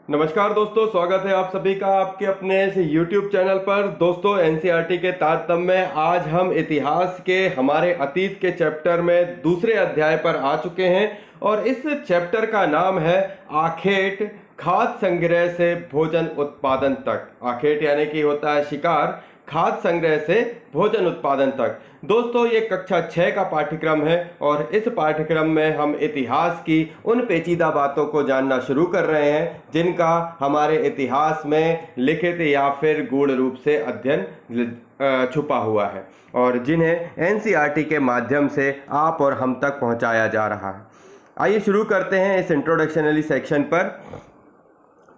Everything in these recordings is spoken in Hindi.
नमस्कार दोस्तों, स्वागत है आप सभी का आपके अपने इस YouTube चैनल पर। दोस्तों, एनसीईआरटी के तारतम्य में आज हम इतिहास के हमारे अतीत के चैप्टर में दूसरे अध्याय पर आ चुके हैं और इस चैप्टर का नाम है आखेट, खाद्य संग्रह से भोजन उत्पादन तक। आखेट यानी कि होता है शिकार, खाद्य संग्रह से भोजन उत्पादन तक। दोस्तों, ये कक्षा 6 का पाठ्यक्रम है और इस पाठ्यक्रम में हम इतिहास की उन पेचीदा बातों को जानना शुरू कर रहे हैं जिनका हमारे इतिहास में लिखित या फिर गूढ़ रूप से अध्ययन छुपा हुआ है और जिन्हें एनसीईआरटी के माध्यम से आप और हम तक पहुंचाया जा रहा है। आइए शुरू करते हैं इस इंट्रोडक्शनरी सेक्शन पर।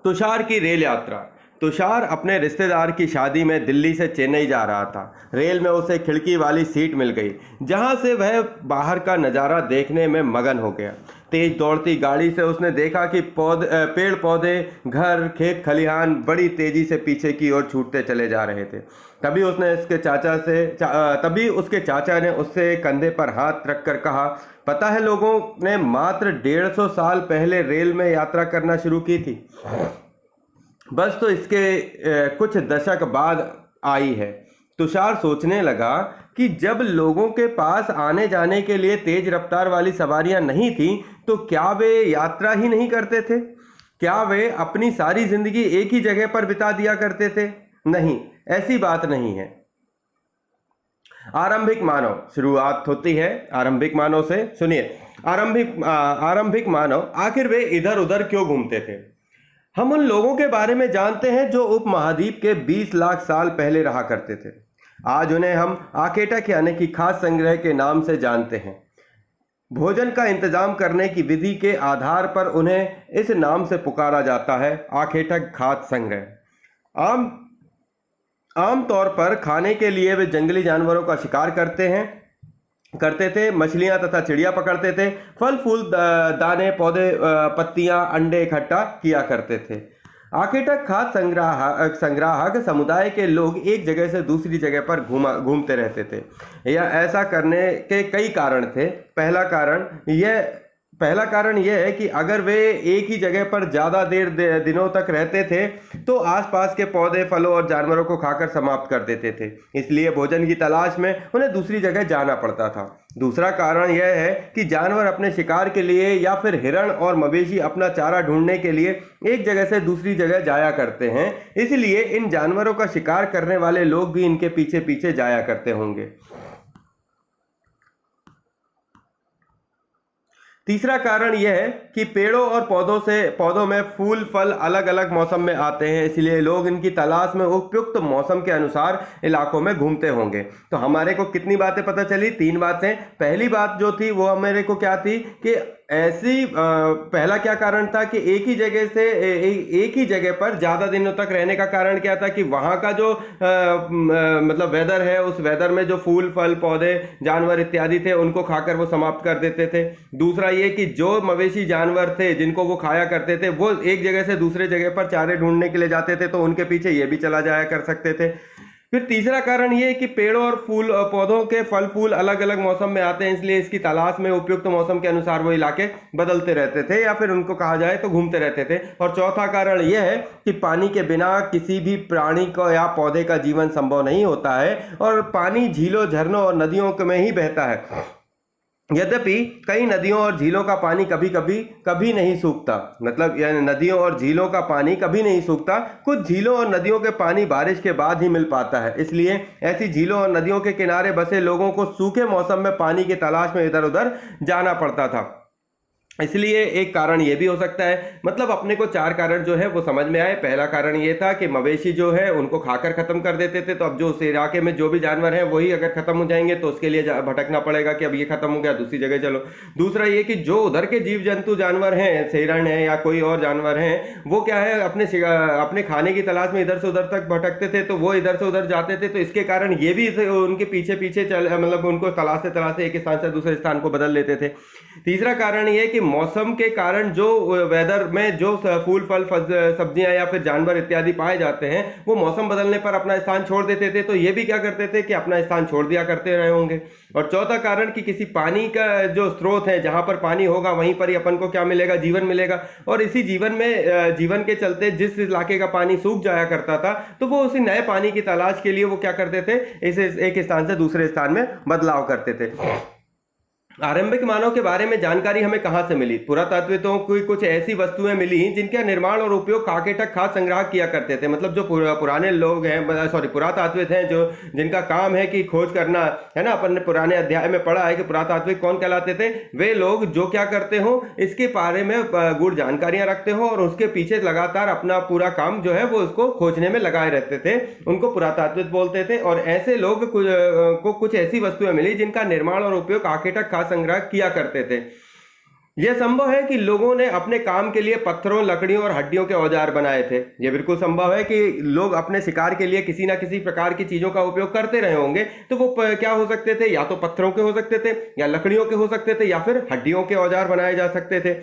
तुषार की रेल यात्रा। तुषार अपने रिश्तेदार की शादी में दिल्ली से चेन्नई जा रहा था। रेल में उसे खिड़की वाली सीट मिल गई जहां से वह बाहर का नज़ारा देखने में मगन हो गया। तेज दौड़ती गाड़ी से उसने देखा कि पेड़ पौधे, घर, खेत खलिहान बड़ी तेजी से पीछे की ओर छूटते चले जा रहे थे। तभी उसके चाचा ने उससे कंधे पर हाथ रखकर कहा, पता है, लोगों ने मात्र 150 साल पहले रेल में यात्रा करना शुरू की थी। बस तो इसके कुछ दशक बाद आई है। तुषार सोचने लगा कि जब लोगों के पास आने जाने के लिए तेज रफ्तार वाली सवारियां नहीं थीं तो क्या वे यात्रा ही नहीं करते थे? क्या वे अपनी सारी जिंदगी एक ही जगह पर बिता दिया करते थे? नहीं, ऐसी बात नहीं है। आरंभिक मानव। शुरुआत होती है आरंभिक मानव से। सुनिए, आरंभिक मानव आखिर वे इधर उधर क्यों घूमते थे? हम उन लोगों के बारे में जानते हैं जो उपमहाद्वीप के 20 लाख साल पहले रहा करते थे। आज उन्हें हम आकेटक यानी कि खाद्य संग्रह के नाम से जानते हैं। भोजन का इंतजाम करने की विधि के आधार पर उन्हें इस नाम से पुकारा जाता है, आकेटक खाद्य संग्रह। आम तौर पर खाने के लिए वे जंगली जानवरों का शिकार करते थे, मछलियां तथा चिड़िया पकड़ते थे, फल फूल, दाने, पौधे, पत्तियां, अंडे इकट्ठा किया करते थे। आकेटक खाद्य संग्राहक समुदाय के लोग एक जगह से दूसरी जगह पर घूमते रहते थे। यह ऐसा करने के कई कारण थे। पहला कारण यह है कि अगर वे एक ही जगह पर ज़्यादा दिनों तक रहते थे तो आसपास के पौधे, फलों और जानवरों को खाकर समाप्त कर देते थे, इसलिए भोजन की तलाश में उन्हें दूसरी जगह जाना पड़ता था। दूसरा कारण यह है कि जानवर अपने शिकार के लिए या फिर हिरण और मवेशी अपना चारा ढूंढने के लिए एक जगह से दूसरी जगह जाया करते हैं, इसलिए इन जानवरों का शिकार करने वाले लोग भी इनके पीछे पीछे जाया करते होंगे। तीसरा कारण यह है कि पेड़ों और पौधों में फूल फल अलग अलग मौसम में आते हैं, इसलिए लोग इनकी तलाश में उपयुक्त मौसम के अनुसार इलाकों में घूमते होंगे। तो हमारे को कितनी बातें पता चली? 3 बातें। पहली बात जो थी वो हमारे को क्या थी कि पहला क्या कारण था कि एक ही जगह पर ज़्यादा दिनों तक रहने का कारण क्या था कि वहाँ का जो मतलब वेदर है, उस वेदर में जो फूल फल पौधे जानवर इत्यादि थे उनको खाकर वो समाप्त कर देते थे। दूसरा ये कि जो मवेशी जानवर थे जिनको वो खाया करते थे वो एक जगह से दूसरे जगह पर चारे ढूंढने के लिए जाते थे तो उनके पीछे ये भी चला जाया कर सकते थे। फिर तीसरा कारण ये है कि पेड़ों और पौधों के फल फूल अलग अलग मौसम में आते हैं, इसलिए इसकी तलाश में उपयुक्त मौसम के अनुसार वो इलाके बदलते रहते थे या फिर उनको कहा जाए तो घूमते रहते थे। और चौथा कारण यह है कि पानी के बिना किसी भी प्राणी को या पौधे का जीवन संभव नहीं होता है और पानी झीलों, झरनों और नदियों में ही बहता है। यद्यपि कई नदियों और झीलों का पानी कभी नहीं सूखता, मतलब यानी नदियों और झीलों का पानी कभी नहीं सूखता। कुछ झीलों और नदियों के पानी बारिश के बाद ही मिल पाता है, इसलिए ऐसी झीलों और नदियों के किनारे बसे लोगों को सूखे मौसम में पानी की तलाश में इधर उधर जाना पड़ता था। इसलिए एक कारण ये भी हो सकता है। मतलब अपने को 4 कारण जो है वो समझ में आए। पहला कारण ये था कि मवेशी जो है उनको खाकर खत्म कर देते थे, तो अब जो उस इलाके में जो भी जानवर हैं वही अगर खत्म हो जाएंगे तो उसके लिए भटकना पड़ेगा कि अब ये खत्म हो गया, दूसरी जगह चलो। दूसरा ये कि जो उधर के जीव जंतु जानवर हैं, हिरण है या कोई और जानवर हैं, वो क्या है अपने खाने की तलाश में इधर से उधर तक भटकते थे, तो वो इधर से उधर जाते थे, तो इसके कारण ये भी उनके पीछे पीछे मतलब उनको तलाशते तलाशते एक स्थान से दूसरे स्थान को बदल लेते थे। तीसरा कारण ये कि मौसम के कारण जो वेदर में जो फूल फल सब्जियां या फिर जानवर इत्यादि पाए जाते हैं वो मौसम बदलने पर अपना स्थान छोड़ देते थे, तो ये भी क्या करते थे कि अपना स्थान छोड़ दिया करते रहे होंगे। और चौथा कारण कि किसी पानी का जो स्रोत है, जहां पर पानी होगा वहीं पर ही अपन को क्या मिलेगा, जीवन मिलेगा। और इसी जीवन में जीवन के चलते जिस इलाके का पानी सूख जाया करता था तो वो उसी नए पानी की तलाश के लिए वो क्या करते थे, इसे एक स्थान से दूसरे स्थान में बदलाव करते थे। आरंभिक मानव के बारे में जानकारी हमें कहां से मिली? पुरातात्विकों को कुछ ऐसी वस्तुएं मिली जिनका निर्माण और उपयोग काकेटक खाद्य संग्रह किया करते थे। मतलब जो पुराने लोग हैं, सॉरी पुरातात्विक हैं, जो जिनका काम है कि खोज करना है ना, अपन ने पुराने अध्याय में पढ़ा है कि पुरातात्विक कौन कहलाते थे? वे लोग जो क्या करते हो, इसके बारे में गुड़ जानकारियां रखते हो और उसके पीछे लगातार अपना पूरा काम जो है वो उसको खोजने में लगाए रहते थे, उनको पुरातात्विक बोलते थे। और ऐसे लोग को कुछ ऐसी वस्तुएं मिली जिनका निर्माण और उपयोग काकेटक खाद्य संग्रह किया करते थे। यह संभव है कि लोगों ने अपने काम के लिए पत्थरों, लकड़ियों और हड्डियों के औजार बनाए थे। यह बिल्कुल संभव है कि लोग अपने शिकार के लिए किसी ना किसी प्रकार की चीजों का उपयोग करते रहे होंगे। तो वो क्या हो सकते थे? या तो पत्थरों के हो सकते थे, या लकड़ियों के हो सकते थे, या फिर हड्डियों के औजार बनाए जा सकते थे।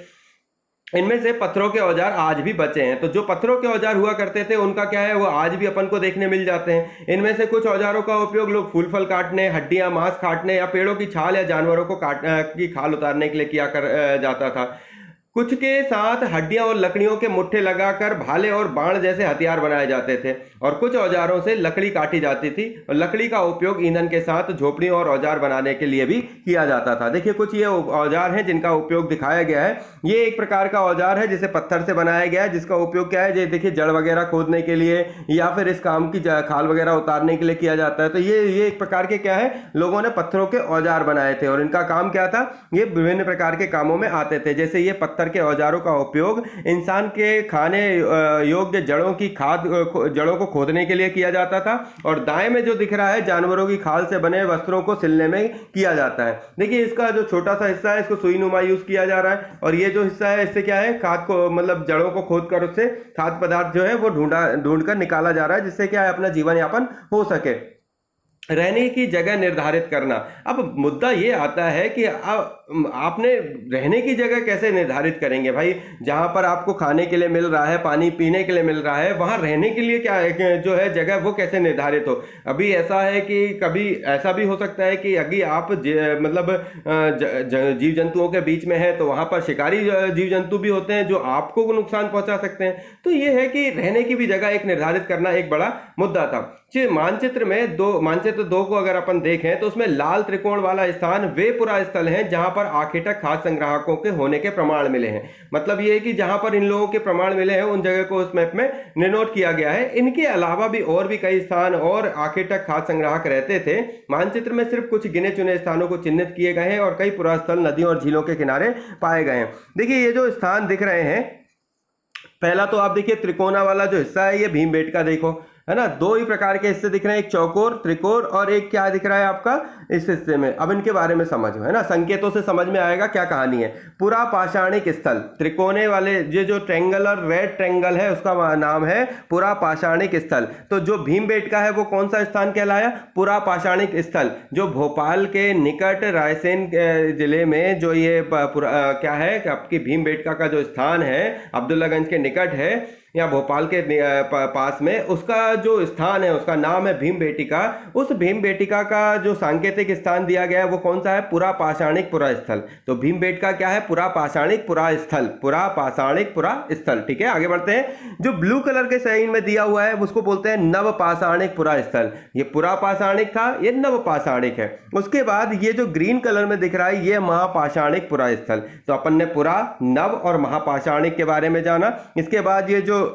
इनमें से पत्थरों के औजार आज भी बचे हैं। तो जो पत्थरों के औजार हुआ करते थे उनका क्या है, वो आज भी अपन को देखने मिल जाते हैं। इनमें से कुछ औजारों का उपयोग लोग फूल फल काटने, हड्डियां मांस काटने या पेड़ों की छाल या जानवरों को की खाल उतारने के लिए किया कर जाता था। कुछ के साथ हड्डियां और लकड़ियों के मुट्ठे लगाकर भाले और बाण जैसे हथियार बनाए जाते थे। और कुछ औजारों से लकड़ी काटी जाती थी और लकड़ी का उपयोग ईंधन के साथ झोपड़ी और औजार बनाने के लिए भी किया जाता था। देखिए कुछ ये औजार हैं जिनका उपयोग दिखाया गया है। ये एक प्रकार का औजार है जिसे पत्थर से बनाया गया है, जिसका उपयोग क्या है, देखिए जड़ वगैरह खोदने के लिए या फिर इस काम की खाल वगैरह उतारने के लिए किया जाता है। तो ये एक प्रकार के क्या है, लोगों ने पत्थरों के औजार बनाए थे और इनका काम क्या था, ये विभिन्न प्रकार के कामों में आते थे। जैसे ये पत्थर के औजारों का उपयोग इंसान के खाने योग्य जड़ों को खोदने के लिए किया जाता था। और दाएं में जो दिख रहा है, जानवरों की खाल से बने वस्त्रों को सिलने में किया जाता है। देखिए इसका जो छोटा सा हिस्सा है इसको सुई नुमा यूज किया जा रहा है, और ये जो हिस्सा है इससे क्या है, खाद को मतलब जड़ों को खोद कर उससे खाद्य पदार्थ जो है वो ढूंढ कर निकाला जा रहा है, जिससे क्या है अपना जीवन यापन हो सके। रहने की जगह निर्धारित करना। अब मुद्दा ये आता है कि आपने रहने की जगह कैसे निर्धारित करेंगे भाई? जहां पर आपको खाने के लिए मिल रहा है, पानी पीने के लिए मिल रहा है, वहां रहने के लिए क्या है, जो है जगह वो कैसे निर्धारित हो? अभी ऐसा है कि कभी ऐसा भी हो सकता है कि अगर आप मतलब जीव जंतुओं के बीच में है तो वहां पर शिकारी जीव जंतु भी होते हैं जो आपको नुकसान पहुंचा सकते हैं। तो ये है कि रहने की भी जगह एक निर्धारित करना एक बड़ा मुद्दा था। मानचित्र में मानचित्र 2 को अगर अपन देखें तो उसमें लाल त्रिकोण वाला स्थान वे पुरा स्थल हैं जहां पर आखेटक खाद्य संग्राहकों के होने के प्रमाण मिले हैं। मतलब ये है कि जहां पर इन लोगों के प्रमाण मिले हैं उन जगह को उस मैप में निनोट किया गया है। इनके अलावा भी और भी कई स्थान और आखेटक खाद्य संग्राहक रहते थे। मानचित्र में सिर्फ कुछ गिने चुने स्थानों को चिन्हित किए गए हैं और कई पुरास्थल नदियों और झीलों के किनारे पाए गए हैं। देखिए ये जो स्थान दिख रहे हैं, पहला तो आप देखिए त्रिकोणा वाला जो हिस्सा है ये भीमबेटका, देखो है ना, 2 ही प्रकार के हिस्से दिख रहे हैं, एक चौकोर, त्रिकोण और एक क्या दिख रहा है आपका इस हिस्से में। अब इनके बारे में समझो, है ना, संकेतों से समझ में आएगा क्या कहानी है। पूरा पाषाणिक स्थल, त्रिकोणे वाले ये जो ट्रेंगल और रेड ट्रेंगल है उसका नाम है पूरा पाषाणिक स्थल। तो जो भीमबेटका है वो कौन सा स्थान कहलाया? पूरा पाषाणिक स्थल, जो भोपाल के निकट रायसेन जिले में जो ये क्या है आपकी भीमबेटका का जो स्थान है, अब्दुल्लागंज के निकट है या भोपाल के पास में, उसका जो स्थान है उसका नाम है भीमबेटिका। उस भीमबेटिका का जो सांकेतिक स्थान दिया गया है वो कौन सा है? पुरा पाषाणिक पुरा स्थल। तो भीमबेटका क्या है? पुरा पाषाणिक पुरा स्थल, पुरा पाषाणिक पुरा स्थल। ठीक है, आगे बढ़ते हैं। जो ब्लू कलर के साइन में दिया हुआ है उसको बोलते हैं नव पाषाणिक पुरा स्थल। ये पुरा पाषाणिक था, ये नव पाषाणिक है। उसके बाद ये जो ग्रीन कलर में दिख रहा है ये महापाषाणिक पुरा स्थल। तो अपन ने पुरा, नव और महापाषाणिक के बारे में जाना। इसके बाद ये जो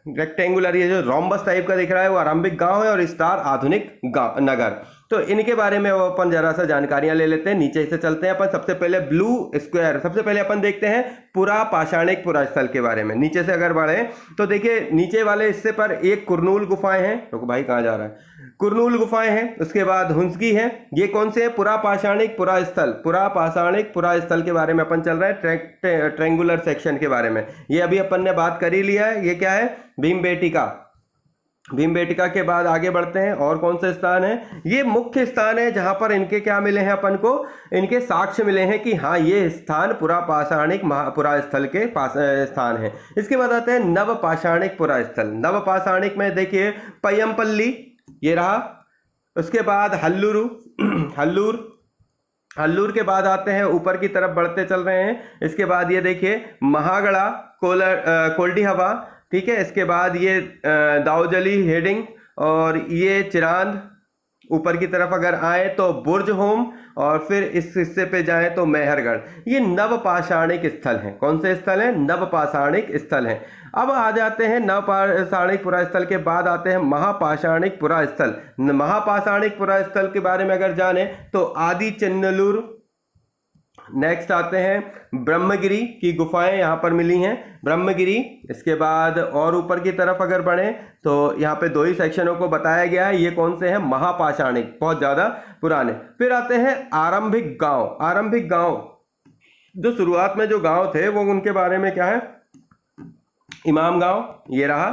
रेक्टेंगुलर ये जो रोम्बस टाइप का दिख रहा है वो आरंभिक गांव है और स्टार आधुनिक नगर। तो इनके बारे में वो अपन जरा सा जानकारियां ले लेते हैं। नीचे से चलते हैं अपन। सबसे पहले ब्लू स्क्वायर, सबसे पहले अपन देखते हैं पूरा पाषाणिक पुरा स्थल के बारे में। नीचे से अगर बढ़े तो देखिए नीचे वाले हिस्से पर एक कुरनूल गुफाएं हैं। तो भाई कहाँ जा रहा है? कुरनूल गुफाएं हैं, उसके बाद हुंसगी है। ये कौन से है? पुरा पाषाणिक पुरा स्थल, पुरा पाषाणिक पुरा स्थल के बारे में अपन चल रहा है, ट्रेंगुलर सेक्शन के बारे में। ये अभी अपन ने बात कर ही लिया है। ये क्या है? भीमबेटिका। भीमबेटका के बाद आगे बढ़ते हैं। और कौन से स्थान है? ये मुख्य स्थान है जहां पर इनके क्या मिले हैं अपन को, इनके साक्ष्य मिले हैं कि हाँ ये स्थान पुरा पाषाणिक पुरा स्थल के पास स्थान है। इसके बाद आते हैं नव पाषाणिक पुरा स्थल। नव पाषाणिक में देखिए पय्यमपल्ली ये रहा, उसके बाद हल्लूरू हल्लूर के बाद आते हैं ऊपर की तरफ बढ़ते चल रहे हैं। इसके बाद ये देखिए महागड़ा कोल्डी हवा, ठीक है। इसके बाद ये दाऊजली हेडिंग, और ये चिरांद। ऊपर की तरफ अगर आए तो बुर्ज होम, और फिर इस हिस्से पे जाएं तो मेहरगढ़। ये नवपाषाणिक स्थल हैं। कौन से स्थल हैं? नवपाषाणिक स्थल हैं। अब आ जाते हैं नवपाषाणिक पुरा स्थल के बाद आते हैं महापाषाणिक पुरा स्थल। महापाषाणिक पुरा स्थल के बारे में अगर जाने तो आदि चन्नलूर, नेक्स्ट आते हैं ब्रह्मगिरी की गुफाएं यहाँ पर मिली हैं, ब्रह्मगिरी। इसके बाद और ऊपर की तरफ अगर बढ़े तो यहाँ पे 2 ही सेक्शनों को बताया गया है। ये कौन से हैं? महापाषाणिक, बहुत ज़्यादा पुराने। फिर आते हैं आरंभिक गांव। आरंभिक गांव जो शुरुआत में जो गांव थे वो उनके बारे में क्या है? इमाम गांव ये रहा,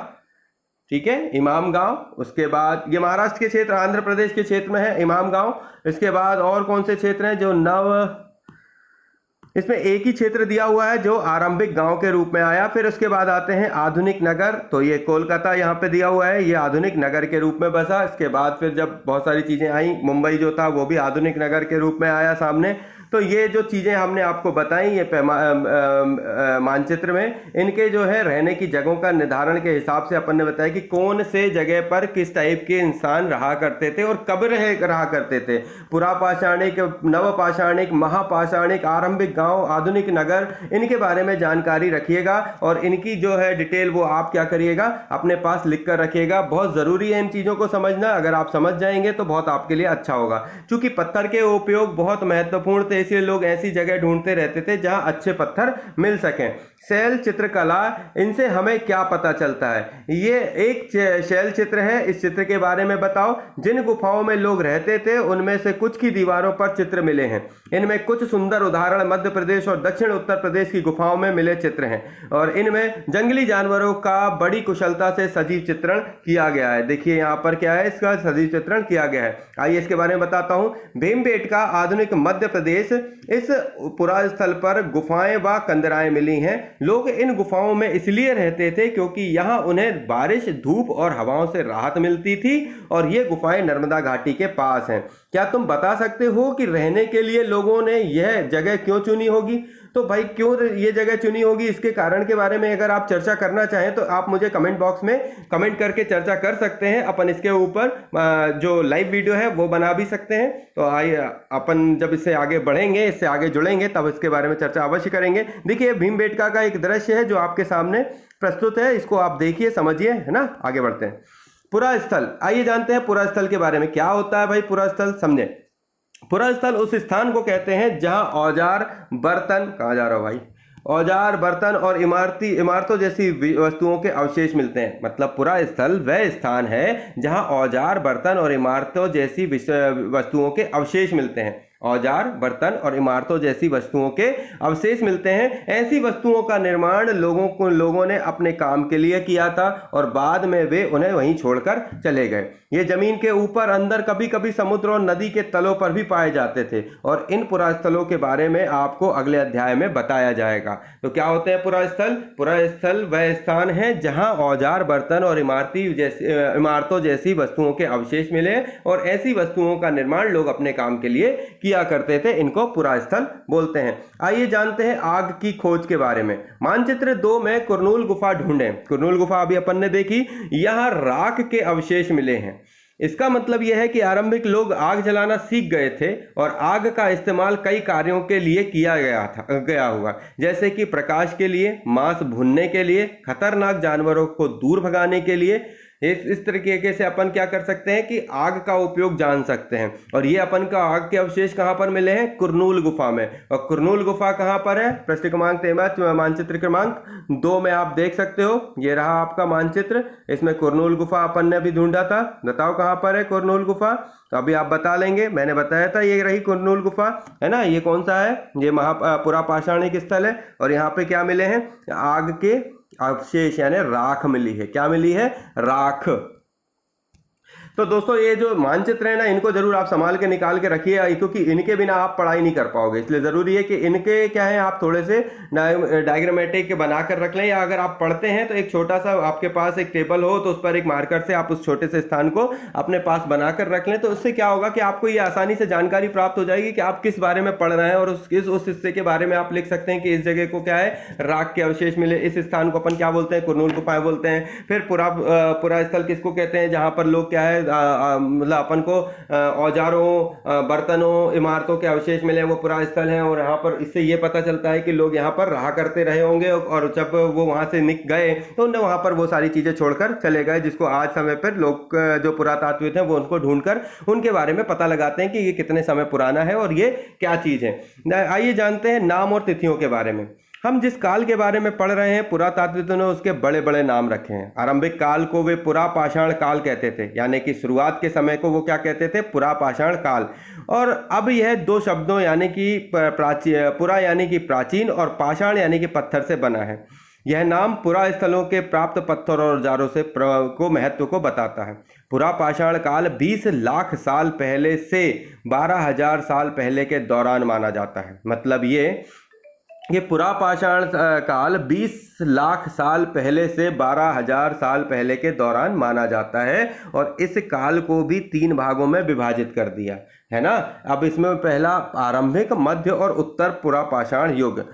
ठीक है, इमाम गांव। उसके बाद ये महाराष्ट्र के क्षेत्र, आंध्र प्रदेश के क्षेत्र में है इमाम गांव। इसके बाद और कौन से क्षेत्र हैं जो इसमें एक ही क्षेत्र दिया हुआ है जो आरंभिक गांव के रूप में आया। फिर उसके बाद आते हैं आधुनिक नगर, तो ये कोलकाता यहाँ पे दिया हुआ है, ये आधुनिक नगर के रूप में बसा। इसके बाद फिर जब बहुत सारी चीज़ें आई, मुंबई जो था वो भी आधुनिक नगर के रूप में आया सामने। तो ये जो चीज़ें हमने आपको बताई ये मानचित्र में, इनके जो है रहने की जगहों का निर्धारण के हिसाब से अपन ने बताया कि कौन से जगह पर किस टाइप के इंसान रहा करते थे और कब रहा करते थे। पुरापाषाणिक, नवपाषाणिक, महापाषाणिक, आरंभिक गांव, आधुनिक नगर, इनके बारे में जानकारी रखिएगा और इनकी जो है डिटेल वो आप क्या करिएगा अपने पास लिख कर रखिएगा। बहुत ज़रूरी है इन चीज़ों को समझना। अगर आप समझ जाएंगे तो बहुत आपके लिए अच्छा होगा। चूंकि पत्थर के उपयोग बहुत महत्वपूर्ण थे, इसलिए लोग ऐसी जगह ढूंढते रहते थे जहां अच्छे पत्थर मिल सकें। शैल चित्रकला, इनसे हमें क्या पता चलता है? ये एक शैल चित्र है, इस चित्र के बारे में बताओ। जिन गुफाओं में लोग रहते थे उनमें से कुछ की दीवारों पर चित्र मिले हैं। इनमें कुछ सुंदर उदाहरण मध्य प्रदेश और दक्षिण उत्तर प्रदेश की गुफाओं में मिले चित्र हैं और इनमें जंगली जानवरों का बड़ी कुशलता से सजीव चित्रण किया गया है। देखिए यहाँ पर क्या है, इसका सजीव चित्रण किया गया है। आइए इसके बारे में बताता हूँ। भीमबेटका आधुनिक मध्य प्रदेश, इस पुरा स्थल पर गुफाएं व कंदराएं मिली हैं। लोग इन गुफाओं में इसलिए रहते थे क्योंकि यहाँ उन्हें बारिश, धूप और हवाओं से राहत मिलती थी और ये गुफाएं नर्मदा घाटी के पास हैं। क्या तुम बता सकते हो कि रहने के लिए लोगों ने यह जगह क्यों चुनी होगी? तो भाई क्यों ये जगह चुनी होगी, इसके कारण के बारे में अगर आप चर्चा करना चाहें तो आप मुझे कमेंट बॉक्स में कमेंट करके चर्चा कर सकते हैं। अपन इसके ऊपर जो लाइव वीडियो है वो बना भी सकते हैं। तो आइए अपन जब इससे आगे बढ़ेंगे, इससे आगे जुड़ेंगे, तब इसके बारे में चर्चा अवश्य करेंगे। देखिए भीमबेटका का एक दृश्य है जो आपके सामने प्रस्तुत है, इसको आप देखिए, समझिए, है ना। आगे बढ़ते हैं। पुरा स्थल, आइए जानते हैं पुरा स्थल के बारे में। क्या होता है भाई पुरा स्थल, समझे। पुरा स्थल उस स्थान को कहते हैं जहां औजार, बर्तन, कहाँ जा रहा हो भाई, औजार, बर्तन और इमारतों जैसी वस्तुओं के अवशेष मिलते हैं। मतलब पुरा स्थल वह स्थान है जहां औजार, बर्तन और इमारतों जैसी वस्तुओं के अवशेष मिलते हैं। औजार, बर्तन और इमारतों जैसी वस्तुओं के अवशेष मिलते हैं। ऐसी वस्तुओं का निर्माण लोगों ने अपने काम के लिए किया था और बाद में वे उन्हें वहीं छोड़कर चले गए। ये जमीन के ऊपर, अंदर, कभी कभी समुद्र और नदी के तलों पर भी पाए जाते थे और इन पुरास्थलों के बारे में आपको अगले अध्याय में बताया जाएगा। तो क्या होते हैं पुरास्थल? पुरास्थल वह स्थान है जहां औजार, बर्तन और इमारतों जैसी वस्तुओं के अवशेष मिले और ऐसी वस्तुओं का निर्माण लोग अपने काम के लिए किया करते थे। इनको पुरास्थल बोलते हैं। आइए जानते हैं आग की खोज के बारे में। मानचित्र 2 में कुरनूल गुफा ढूंढें। कुरनूल गुफा अभी अपन ने देखी, यहां राख के अवशेष मिले हैं। इसका मतलब यह है कि आरंभिक लोग आग जलाना सीख गए थे और आग का इस्तेमाल कई कार्यों के लिए किया गया हुआ, जैसे कि प्रकाश के लिए, मांस भूनने के लिए, खतरनाक जानवरों को दूर भगाने के लिए। इस तरीके से अपन क्या कर सकते हैं कि आग का उपयोग जान सकते हैं। और ये अपन का आग के अवशेष कहाँ पर मिले हैं? कुरनूल गुफा में। और कुरनूल गुफा कहाँ पर है? पृष्ठ क्रमांक 13, मानचित्र क्रमांक 2 में आप देख सकते हो। ये रहा आपका मानचित्र, इसमें कुरनूल गुफा अपन ने अभी ढूंढा था। बताओ कहाँ पर है कुरनूल गुफा? तो अभी आप बता लेंगे, मैंने बताया था ये रही कुरनूल गुफा, है ना। ये कौन सा है? ये पुरा पाषाणिक स्थल है और यहाँ पे क्या मिले हैं? आग के अवशेष यानी राख मिली है। क्या मिली है? राख। तो दोस्तों ये जो मानचित्र है ना, इनको जरूर आप संभाल के निकाल के रखिए, क्योंकि इनके बिना आप पढ़ाई नहीं कर पाओगे। इसलिए जरूरी है कि इनके क्या है, आप थोड़े से डायग्रामेटिक बनाकर रख लें, या अगर आप पढ़ते हैं तो एक छोटा सा आपके पास एक टेबल हो तो उस पर एक मार्कर से आप उस छोटे से स्थान को अपने पास बनाकर रख लें। तो उससे क्या होगा कि आपको ये आसानी से जानकारी प्राप्त हो जाएगी कि आप किस बारे में पढ़ रहे हैं, और उस हिस्से के बारे में आप लिख सकते हैं कि इस जगह को क्या है, राख के अवशेष मिले, इस स्थान को अपन क्या बोलते हैं, कुरनूल गुफाएं बोलते हैं। फिर पुरा स्थल किसको कहते हैं, जहां पर लोग क्या है मतलब अपन को औजारों, बर्तनों, इमारतों के अवशेष मिले, वो पुरा स्थल है। और यहाँ पर इससे ये पता चलता है कि लोग यहाँ पर रहा करते रहे होंगे, और जब वो वहां से निकल गए तो उन्हें वहां पर वो सारी चीजें छोड़कर चले गए, जिसको आज समय पर लोग जो पुरातात्विक हैं वो उनको ढूंढकर उनके बारे में पता लगाते हैं कि ये कितने समय पुराना है और ये क्या चीज है। आइए जानते हैं नाम और तिथियों के बारे में। हम जिस काल के बारे में पढ़ रहे हैं, पुरातात्विकों ने उसके बड़े बड़े नाम रखे हैं। आरंभिक काल को वे पुरापाषाण काल कहते थे, यानी कि शुरुआत के समय को वो क्या कहते थे, पुरापाषाण काल। और अब यह दो शब्दों यानी कि पुरा यानी कि प्राचीन और पाषाण यानी कि पत्थर से बना है। यह नाम पुरा स्थलों के प्राप्त पत्थर और औजारों से को महत्व को बताता है। पुरापाषाण काल 20 लाख साल पहले से 12,000 साल पहले के दौरान माना जाता है। मतलब ये पुरापाषाण काल 20 लाख साल पहले से 12,000 साल पहले के दौरान माना जाता है, और इस काल को भी 3 भागों में विभाजित कर दिया है ना। अब इसमें पहला आरंभिक, मध्य और उत्तर पुरापाषाण युग।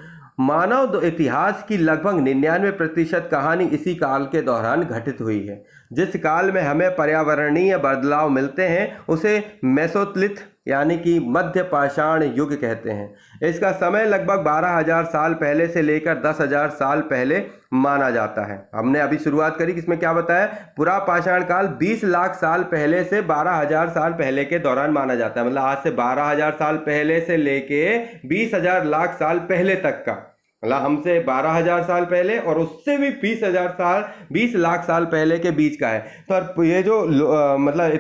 मानव इतिहास की लगभग 99% कहानी इसी काल के दौरान घटित हुई है। जिस काल में हमें पर्यावरणीय बदलाव मिलते हैं उसे मेसोलिथ यानी कि मध्य पाषाण युग कहते हैं। इसका समय लगभग 12,000 साल पहले से लेकर 10,000 साल पहले माना जाता है। हमने अभी शुरुआत करी, इसमें क्या बताया, पुरापाषाण काल 20 लाख साल पहले से 12,000 साल पहले के दौरान माना जाता है। मतलब आज से 12,000 साल पहले से लेके 20,000 लाख साल पहले तक का, मतलब हमसे 12,000 साल पहले और उससे भी 20 लाख साल पहले के बीच का है। तो ये जो मतलब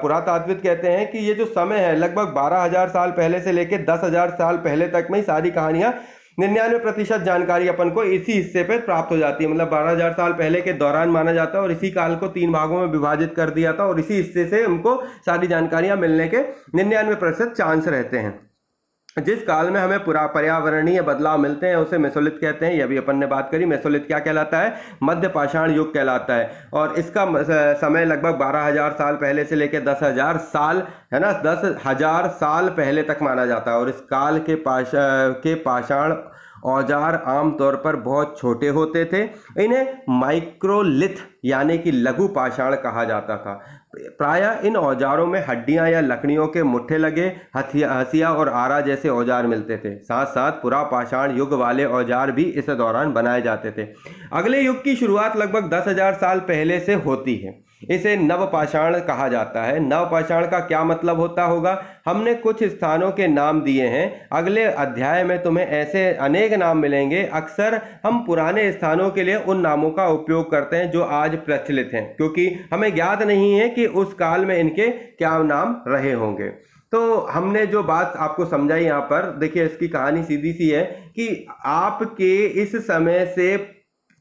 पुरातात्विक कहते हैं कि ये जो समय है लगभग 12,000 साल पहले से लेकर 10,000 साल पहले तक में ही सारी कहानियां 99% जानकारी अपन को इसी हिस्से पर प्राप्त हो जाती है। मतलब 12,000 साल पहले के दौरान माना जाता है, और इसी काल को 3 भागों में विभाजित कर दिया था, और इसी हिस्से से उनको सारी जानकारियां मिलने के 99% चांस रहते हैं। जिस काल में हमें पूरा पर्यावरणीय बदलाव मिलते हैं उसे मेसोलिथ कहते हैं। यह भी अपन ने बात करी। मेसोलिथ क्या कहलाता है, मध्य पाषाण युग कहलाता है, और इसका समय लगभग 12,000 साल पहले से लेकर 10,000 साल है ना, 10,000 साल पहले तक माना जाता है। और इस काल के पाषाण औजार आमतौर पर बहुत छोटे होते थे। इन्हें माइक्रोलिथ यानी कि लघु पाषाण कहा जाता था। प्रायः इन औजारों में हड्डियां या लकड़ियों के मुट्ठे लगे हसिया और आरा जैसे औजार मिलते थे। साथ साथ पुरापाषाण युग वाले औजार भी इस दौरान बनाए जाते थे। अगले युग की शुरुआत लगभग 10,000 साल पहले से होती है। इसे नवपाषाण कहा जाता है। नवपाषाण का क्या मतलब होता होगा, हमने कुछ स्थानों के नाम दिए हैं। अगले अध्याय में तुम्हें ऐसे अनेक नाम मिलेंगे। अक्सर हम पुराने स्थानों के लिए उन नामों का उपयोग करते हैं जो आज प्रचलित हैं, क्योंकि हमें ज्ञात नहीं है कि उस काल में इनके क्या नाम रहे होंगे। तो हमने जो बात आपको समझाई यहाँ पर, देखिए इसकी कहानी सीधी सी है कि आपके इस समय से,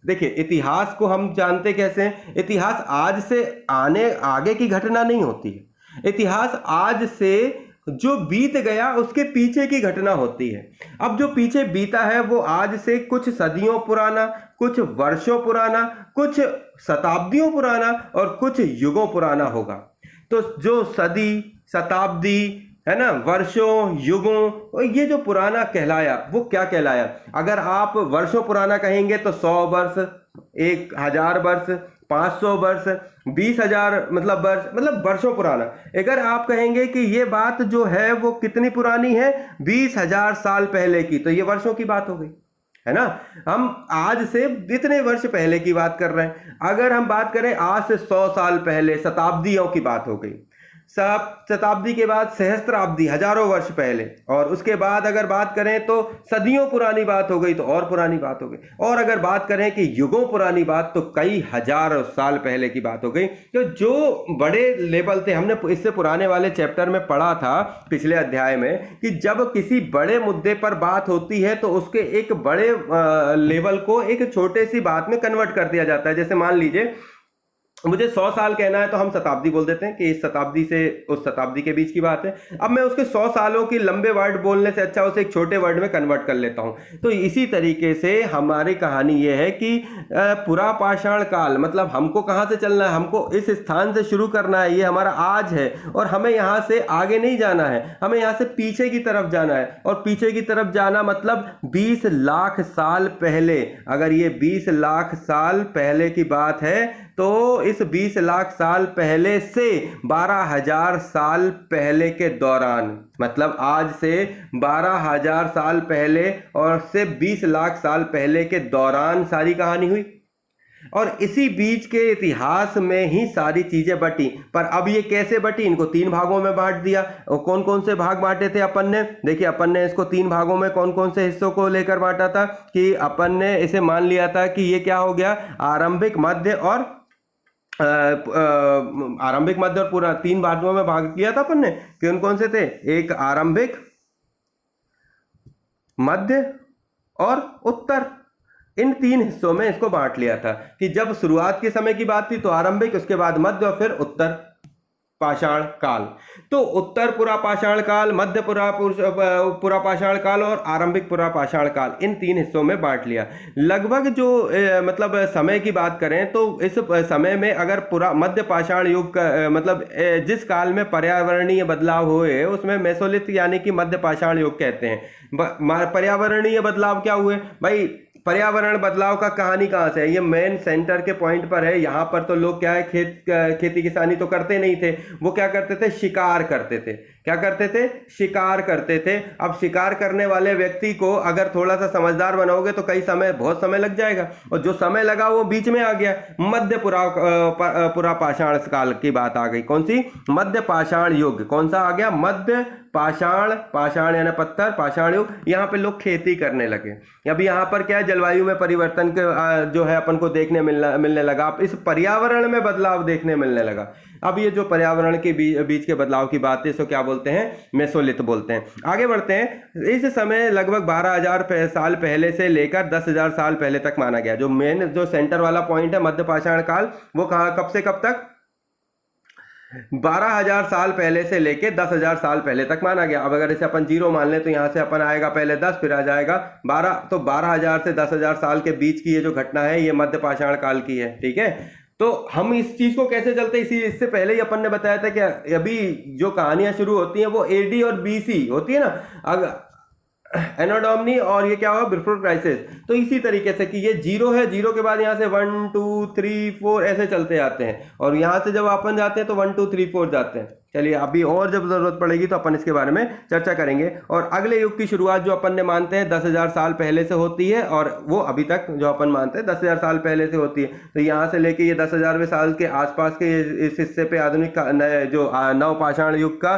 देखिए इतिहास को हम जानते कैसे हैं, इतिहास आज से आगे की घटना नहीं होती है। इतिहास आज से जो बीत गया उसके पीछे की घटना होती है। अब जो पीछे बीता है वो आज से कुछ सदियों पुराना, कुछ वर्षों पुराना, कुछ शताब्दियों पुराना और कुछ युगों पुराना होगा। तो जो सदी, शताब्दी है ना, वर्षों, युगों, और ये जो पुराना कहलाया वो क्या कहलाया। अगर आप वर्षों पुराना कहेंगे तो 100 वर्ष, 1,000 वर्ष, 500 वर्ष, 20,000 मतलब वर्ष, मतलब वर्षों पुराना। अगर आप कहेंगे कि ये बात जो है वो कितनी पुरानी है, 20,000 साल पहले की, तो ये वर्षों की बात हो गई, है ना। हम आज से इतने वर्ष पहले की बात कर रहे हैं। अगर हम बात करें आज से 100 साल पहले, शताब्दियों की बात हो गई। शताब्दी के बाद सहस्त्राब्दी, हजारों वर्ष पहले, और उसके बाद अगर बात करें तो सदियों पुरानी बात हो गई, तो और पुरानी बात हो गई। और अगर बात करें कि युगों पुरानी बात, तो कई हजार साल पहले की बात हो गई। तो जो बड़े लेवल थे, हमने इससे पुराने वाले चैप्टर में पढ़ा था पिछले अध्याय में, कि जब किसी बड़े मुद्दे पर बात होती है तो उसके एक बड़े लेवल को एक छोटे सी बात में कन्वर्ट कर दिया जाता है। जैसे मान लीजिए मुझे 100 साल कहना है तो हम शताब्दी बोल देते हैं कि इस शताब्दी से उस शताब्दी के बीच की बात है। अब मैं उसके 100 सालों की लंबे वर्ड बोलने से अच्छा उसे एक छोटे वर्ड में कन्वर्ट कर लेता हूं। तो इसी तरीके से हमारी कहानी ये है कि पुरा पाषाण काल मतलब हमको कहां से चलना है, हमको इस स्थान से शुरू करना है, ये हमारा आज है और हमें यहां से आगे नहीं जाना है, हमें यहां से पीछे की तरफ जाना है। और पीछे की तरफ जाना मतलब 20 लाख साल पहले। अगर ये 20 लाख साल पहले की बात है तो इस 20 लाख साल पहले से 12,000 साल पहले के दौरान, मतलब आज से 12,000 साल पहले और से 20 लाख साल पहले के दौरान सारी कहानी हुई। और इसी बीच के इतिहास में ही सारी चीजें बटी। पर अब ये कैसे बटी, इनको 3 भागों में बांट दिया। और कौन कौन से भाग बांटे थे अपन ने, देखिए अपन ने इसको 3 भागों में कौन कौन से हिस्सों को लेकर बांटा था कि अपन ने इसे मान लिया था कि ये क्या हो गया, आरंभिक, मध्य और आरंभिक, मध्य और पूरा 3 भागों में भाग किया था अपन ने। कौन कौन से थे, एक आरंभिक, मध्य और उत्तर, इन 3 हिस्सों में इसको बांट लिया था कि जब शुरुआत के समय की बात थी तो आरंभिक, उसके बाद मध्य और फिर उत्तर पाषाण काल। तो उत्तर पुरा पाषाण काल, मध्य पुरा पाषाण काल और आरंभिक पुरा पाषाण काल, इन 3 हिस्सों में बांट लिया। लगभग जो मतलब समय की बात करें तो इस समय में अगर पूरा मध्य पाषाण युग का मतलब जिस काल में पर्यावरणीय बदलाव हुए उसमें मेसोलिथ यानी कि मध्य पाषाण युग कहते हैं। पर्यावरणीय बदलाव क्या हुए भाई, पर्यावरण बदलाव का कहानी कहाँ से है, ये मेन सेंटर के पॉइंट पर है। यहाँ पर तो लोग क्या है, खेती किसानी तो करते नहीं थे, वो क्या करते थे, शिकार करते थे। क्या करते थे, शिकार करते थे। अब शिकार करने वाले व्यक्ति को अगर थोड़ा सा समझदार बनाओगे तो बहुत समय लग जाएगा, और जो समय लगा वो बीच में आ गया। मध्य पुरा पाषाण काल की बात आ गई। कौन सी, मध्य पाषाण युग। कौन सा आ गया, मध्य पाषाण, पाषाण यानी पत्थर, पाषाण युग। यहाँ पे लोग खेती करने लगे। अब यहाँ पर क्या है, जलवायु में परिवर्तन जो है अपन को देखने मिलने लगा। इस पर्यावरण में बदलाव देखने मिलने लगा। अब ये जो पर्यावरण के बीच के बदलाव की बात है इसको क्या बोलते हैं, मेसोलिथ बोलते हैं। आगे बढ़ते हैं। इस समय लगभग 12,000 साल पहले से लेकर 10,000 साल पहले तक माना गया। जो मेन जो सेंटर वाला पॉइंट है मध्य पाषाण काल, वो कहाँ, कब से कब तक, 12,000 साल पहले से लेके 10,000 साल पहले तक माना गया। अब अगर इसे अपन 0 मान लें तो यहां से अपन आएगा पहले 10, फिर आ जाएगा 12, तो 12,000 से 10,000 साल के बीच की ये जो घटना है ये मध्य पाषाण काल की है। ठीक है, तो हम इस चीज को कैसे चलते, इससे पहले ही अपन ने बताया था कि अभी जो कहानियां शुरू होती हैं वो एडी और बीसी होती है ना, अगर एनो डोमिनी और ये क्या हुआ, बिफोर क्राइसिस। तो इसी तरीके से कि ये 0 है, 0 के बाद यहाँ से 1 2 3 4 ऐसे चलते आते हैं, और यहाँ से जब अपन जाते हैं तो 1 2 3 4 जाते हैं। चलिए अभी और जब जरूरत पड़ेगी तो अपन इसके बारे में चर्चा करेंगे। और अगले युग की शुरुआत जो अपन ने मानते हैं 10,000 साल पहले से होती है, और वो अभी तक जो अपन मानते हैं 10,000 साल पहले से होती है। तो यहाँ से लेके ये 10,000वें साल के आसपास के इस हिस्से पे आधुनिक जो नवपाषाण युग का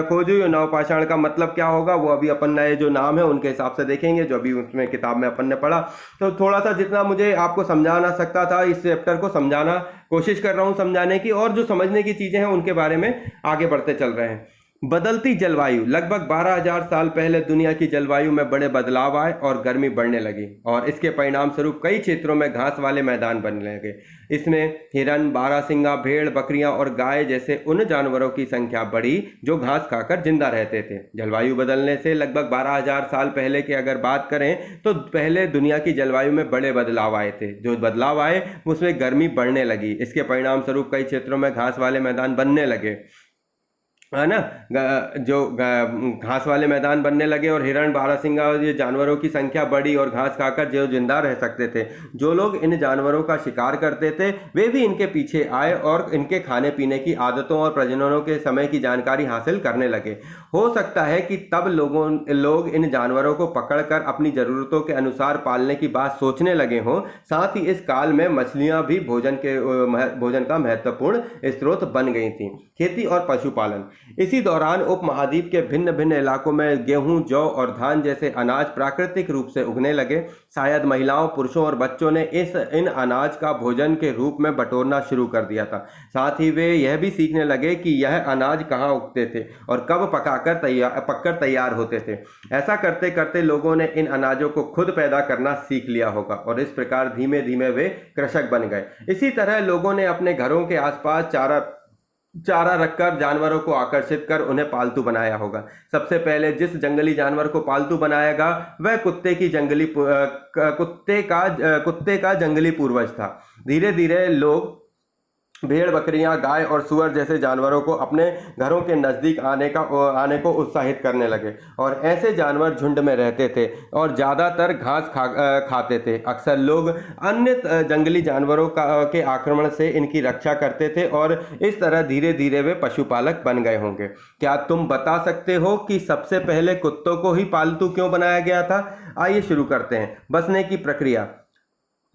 खोज हुई। नवपाषाण का मतलब क्या होगा वो अभी अपन नए जो नाम है उनके हिसाब से देखेंगे, जो अभी उसमें किताब में अपन ने पढ़ा। तो थोड़ा सा जितना मुझे आपको समझाना सकता था इस चैप्टर को समझाना कोशिश कर रहा हूं समझाने की, और जो समझने की चीजें हैं उनके बारे में आगे बढ़ते चल रहे हैं। बदलती जलवायु, लगभग 12,000 साल पहले दुनिया की जलवायु में बड़े बदलाव आए और गर्मी बढ़ने लगी, और इसके परिणाम स्वरूप कई क्षेत्रों में घास वाले मैदान बनने लगे। इसमें हिरन, बारहसिंगा, भेड़, बकरियां और गाय जैसे उन जानवरों की संख्या बढ़ी जो घास खाकर जिंदा रहते थे। जलवायु बदलने से लगभग 12,000 साल पहले की अगर बात करें तो पहले दुनिया की जलवायु में बड़े बदलाव आए थे। जो बदलाव आए उसमें गर्मी बढ़ने लगी। इसके परिणाम स्वरूप कई क्षेत्रों में घास वाले मैदान बनने लगे, है ना, जो घास वाले मैदान बनने लगे, और हिरण, बारहसिंगा और ये जानवरों की संख्या बढ़ी और घास खाकर जो जिंदा रह सकते थे। जो लोग इन जानवरों का शिकार करते थे वे भी इनके पीछे आए और इनके खाने पीने की आदतों और प्रजननों के समय की जानकारी हासिल करने लगे। हो सकता है कि तब लोग इन जानवरों को पकड़कर अपनी जरूरतों के अनुसार पालने की बात सोचने लगे हों। साथ ही इस काल में मछलियां भी भोजन का महत्वपूर्ण स्रोत बन गई थी। खेती और पशुपालन, इसी दौरान उपमहाद्वीप के भिन्न भिन्न इलाकों में गेहूं, जौ और धान जैसे अनाज प्राकृतिक रूप से उगने लगे। शायद महिलाओं, पुरुषों और बच्चों ने इन अनाज का भोजन के रूप में बटोरना शुरू कर दिया था। साथ ही वे यह भी सीखने लगे कि यह अनाज कहाँ उगते थे और कब पककर तैयार होते थे। ऐसा करते करते लोगों ने इन अनाजों को खुद पैदा करना सीख लिया होगा और इस प्रकार धीमे धीमे वे कृषक बन गए। इसी तरह लोगों ने अपने घरों के आसपास चारा रखकर जानवरों को आकर्षित कर उन्हें पालतू बनाया होगा। सबसे पहले जिस जंगली जानवर को पालतू बनाएगा वह कुत्ते का जंगली पूर्वज था। धीरे धीरे लोग भेड़, बकरियां, गाय और सुअर जैसे जानवरों को अपने घरों के नज़दीक आने को उत्साहित करने लगे और ऐसे जानवर झुंड में रहते थे और ज़्यादातर घास खाते थे। अक्सर लोग अन्य जंगली जानवरों के आक्रमण से इनकी रक्षा करते थे और इस तरह धीरे धीरे वे पशुपालक बन गए होंगे। क्या तुम बता सकते हो कि सबसे पहले कुत्तों को ही पालतू क्यों बनाया गया था? आइए शुरू करते हैं। बसने की प्रक्रिया।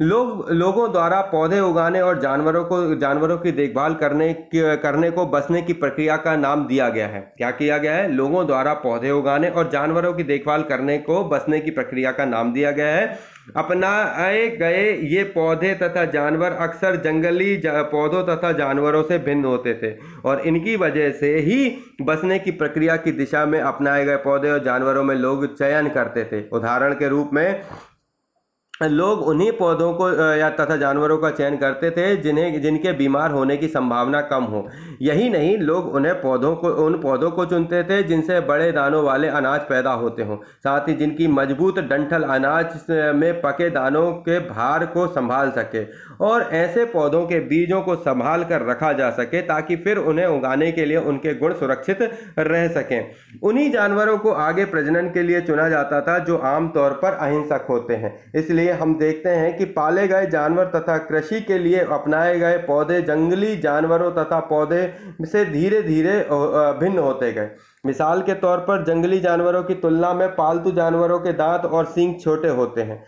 लोगों द्वारा पौधे उगाने और जानवरों की देखभाल करने को बसने की प्रक्रिया का नाम दिया गया है। क्या किया गया है? लोगों द्वारा पौधे उगाने और जानवरों की देखभाल करने को बसने की प्रक्रिया का नाम दिया गया है। अपनाए गए ये पौधे तथा जानवर अक्सर जंगली पौधों तथा जानवरों से भिन्न होते थे और इनकी वजह से ही बसने की प्रक्रिया की दिशा में अपनाए गए पौधे और जानवरों में लोग चयन करते थे। उदाहरण के रूप में लोग उन्हीं पौधों को या तथा जानवरों का चयन करते थे जिनके बीमार होने की संभावना कम हो। यही नहीं, लोग उन पौधों को चुनते थे जिनसे बड़े दानों वाले अनाज पैदा होते हों, साथ ही जिनकी मजबूत डंठल अनाज में पके दानों के भार को संभाल सके और ऐसे पौधों के बीजों को संभाल कर रखा जा सके ताकि फिर उन्हें उगाने के लिए उनके गुण सुरक्षित रह सकें। उन्हीं जानवरों को आगे प्रजनन के लिए चुना जाता था जो आमतौर पर अहिंसक होते हैं। इसलिए हम देखते हैं कि पाले गए जानवर तथा कृषि के लिए अपनाए गए पौधे जंगली जानवरों तथा पौधे से धीरे धीरे भिन्न होते गए। मिसाल के तौर पर जंगली जानवरों की तुलना में पालतू जानवरों के दांत और सींग छोटे होते हैं।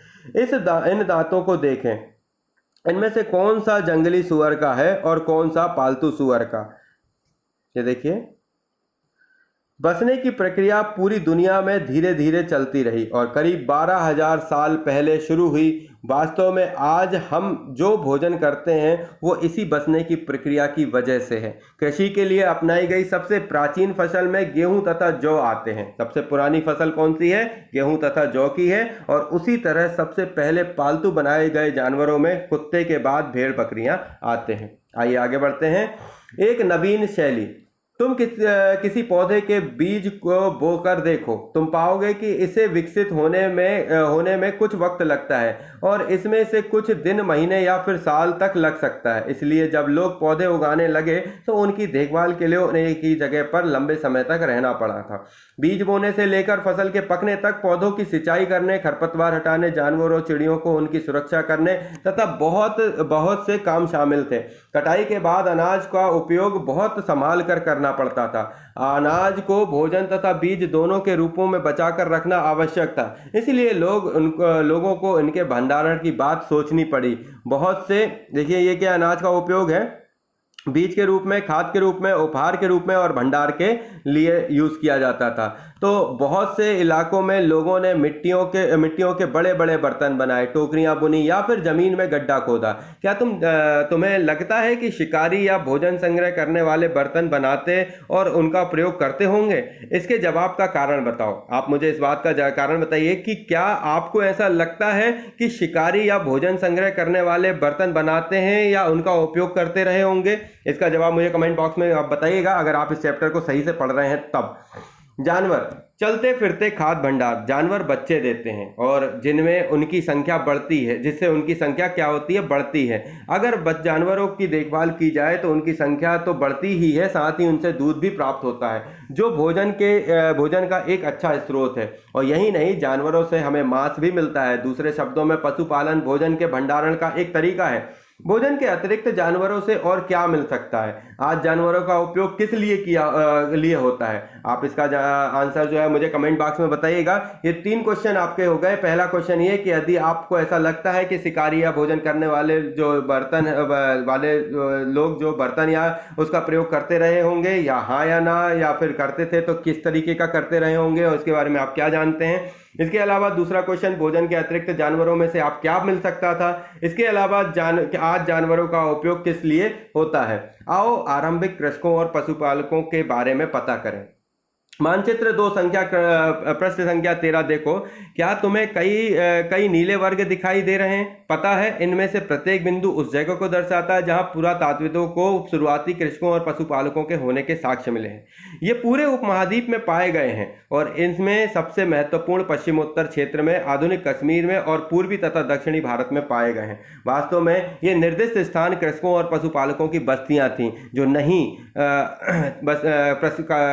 इन दांतों को देखें, इनमें से कौन सा जंगली सुअर का है और कौन सा पालतू सुअर का? ये देखिए, बसने की प्रक्रिया पूरी दुनिया में धीरे धीरे चलती रही और करीब 12,000 साल पहले शुरू हुई। वास्तव में आज हम जो भोजन करते हैं वो इसी बसने की प्रक्रिया की वजह से है। कृषि के लिए अपनाई गई सबसे प्राचीन फसल में गेहूं तथा जौ आते हैं। सबसे पुरानी फसल कौन सी है? गेहूं तथा जौ की है। और उसी तरह सबसे पहले पालतू बनाए गए जानवरों में कुत्ते के बाद भेड़, बकरियां आते हैं। आइए आगे बढ़ते हैं। एक नवीन शैली। तुम किसी पौधे के बीज को बोकर देखो, तुम पाओगे कि इसे विकसित होने में कुछ वक्त लगता है और इसमें से कुछ दिन, महीने या फिर साल तक लग सकता है। इसलिए जब लोग पौधे उगाने लगे तो उनकी देखभाल के लिए उन्हें एक ही जगह पर लंबे समय तक रहना पड़ा था। बीज बोने से लेकर फसल के पकने तक पौधों की सिंचाई करने, खरपतवार हटाने, जानवरों, चिड़ियों को उनकी सुरक्षा करने तथा बहुत से काम शामिल थे। कटाई के बाद अनाज का उपयोग बहुत संभाल कर करना पड़ता था। अनाज को भोजन तथा बीज दोनों के रूपों में बचाकर रखना आवश्यक था। इसलिए लोगों को इनके भंडारण की बात सोचनी पड़ी। बहुत से, देखिए ये क्या अनाज का उपयोग है, बीज के रूप में, खाद के रूप में, उपहार के रूप में और भंडार के लिए यूज किया जाता था। तो बहुत से इलाकों में लोगों ने मिट्टियों के बड़े बड़े बर्तन बनाए, टोकरियां बुनी या फिर जमीन में गड्ढा खोदा। क्या तुम्हें लगता है कि शिकारी या भोजन संग्रह करने वाले बर्तन बनाते और उनका प्रयोग करते होंगे? इसके जवाब का कारण बताओ। आप मुझे इस बात का कारण बताइए कि क्या आपको ऐसा लगता है कि शिकारी या भोजन संग्रह करने वाले बर्तन बनाते हैं या उनका उपयोग करते रहे होंगे? इसका जवाब मुझे कमेंट बॉक्स में आप बताइएगा अगर आप इस चैप्टर को सही से पढ़ रहे हैं तब। जानवर चलते फिरते खाद्य भंडार। जानवर बच्चे देते हैं और जिनमें उनकी संख्या बढ़ती है, जिससे उनकी संख्या क्या होती है? बढ़ती है। अगर जानवरों की देखभाल की जाए तो उनकी संख्या तो बढ़ती ही है, साथ ही उनसे दूध भी प्राप्त होता है जो भोजन का एक अच्छा स्रोत है। और यही नहीं, जानवरों से हमें मांस भी मिलता है। दूसरे शब्दों में पशुपालन भोजन के भंडारण का एक तरीका है। भोजन के अतिरिक्त जानवरों से और क्या मिल सकता है? आज जानवरों का उपयोग किस लिए होता है? आप इसका आंसर जो है मुझे कमेंट बॉक्स में बताइएगा। ये 3 क्वेश्चन आपके हो गए। पहला क्वेश्चन ये कि यदि आपको ऐसा लगता है कि शिकारी या भोजन करने वाले जो बर्तन वाले लोग जो बर्तन या उसका प्रयोग करते रहे होंगे, या हाँ या ना, या फिर करते थे तो किस तरीके का करते रहे होंगे और इसके बारे में आप क्या जानते हैं। इसके अलावा दूसरा क्वेश्चन, भोजन के अतिरिक्त जानवरों में से आप क्या मिल सकता था। इसके अलावा आज जानवरों का उपयोग किस लिए होता है। आओ आरंभिक कृषकों और पशुपालकों के बारे में पता करें। मानचित्र 2 प्रश्न संख्या 13 देखो। क्या तुम्हें कई नीले वर्ग दिखाई दे रहे हैं। पता है इनमें से प्रत्येक बिंदु उस जगह को दर्शाता है जहां पुरातात्विकों को शुरुआती कृषकों और पशुपालकों के होने के साक्ष्य मिले हैं। ये पूरे उपमहाद्वीप में पाए गए हैं और इनमें सबसे महत्वपूर्ण पश्चिमोत्तर क्षेत्र में, आधुनिक कश्मीर में और पूर्वी तथा दक्षिणी भारत में पाए गए हैं। वास्तव में ये निर्दिष्ट स्थान कृषकों और पशुपालकों की बस्तियां थीं जो नहीं